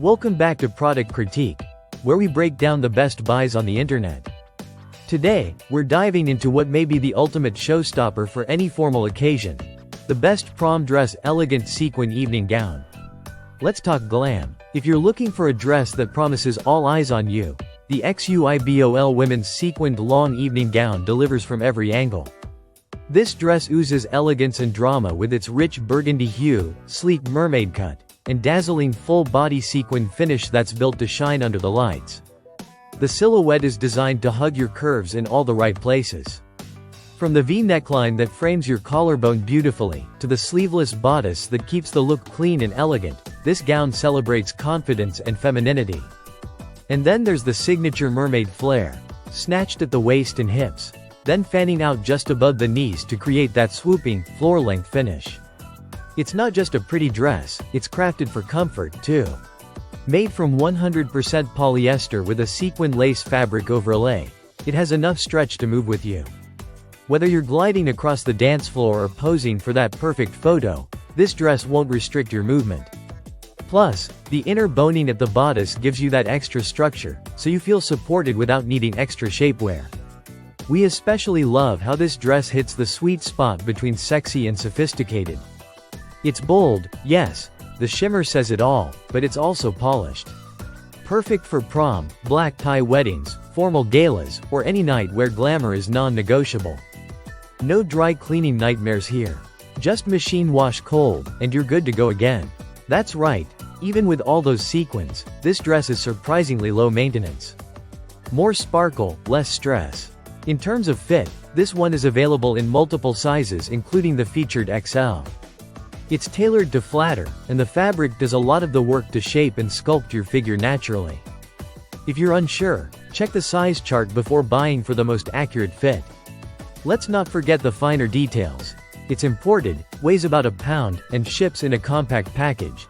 Welcome back to Product Critique, where we break down the best buys on the internet. Today, we're diving into what may be the ultimate showstopper for any formal occasion: the best prom dress elegant sequin evening gown. Let's talk glam. If you're looking for a dress that promises all eyes on you, the XUIBOL women's sequined long evening gown delivers from every angle. This dress oozes elegance and drama with its rich burgundy hue, sleek mermaid cut, and dazzling full-body sequin finish that's built to shine under the lights. The silhouette is designed to hug your curves in all the right places. From the V neckline that frames your collarbone beautifully, to the sleeveless bodice that keeps the look clean and elegant, this gown celebrates confidence and femininity. And then there's the signature mermaid flare, snatched at the waist and hips, then fanning out just above the knees to create that swooping, floor-length finish. It's not just a pretty dress, it's crafted for comfort, too. Made from 100% polyester with a sequin lace fabric overlay, it has enough stretch to move with you. Whether you're gliding across the dance floor or posing for that perfect photo, this dress won't restrict your movement. Plus, the inner boning at the bodice gives you that extra structure, so you feel supported without needing extra shapewear. We especially love how this dress hits the sweet spot between sexy and sophisticated. It's bold, yes, the shimmer says it all, but it's also polished. Perfect for prom, black tie weddings, formal galas, or any night where glamour is non-negotiable. No dry cleaning nightmares here. Just machine wash cold, and you're good to go again. That's right, even with all those sequins, this dress is surprisingly low maintenance. More sparkle, less stress. In terms of fit, this one is available in multiple sizes including the featured XL. It's tailored to flatter, and the fabric does a lot of the work to shape and sculpt your figure naturally. If you're unsure, check the size chart before buying for the most accurate fit. Let's not forget the finer details. It's imported, weighs about a pound, and ships in a compact package.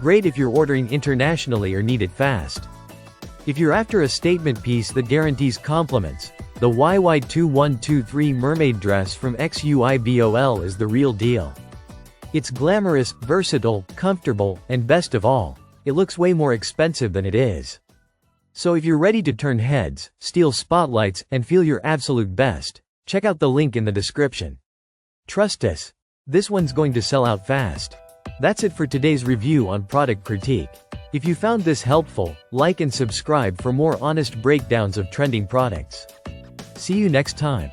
Great if you're ordering internationally or need it fast. If you're after a statement piece that guarantees compliments, the YY2123 mermaid dress from XUIBOL is the real deal. It's glamorous, versatile, comfortable, and best of all, it looks way more expensive than it is. So if you're ready to turn heads, steal spotlights, and feel your absolute best, check out the link in the description. Trust us, this one's going to sell out fast. That's it for today's review on Product Critique. If you found this helpful, like and subscribe for more honest breakdowns of trending products. See you next time.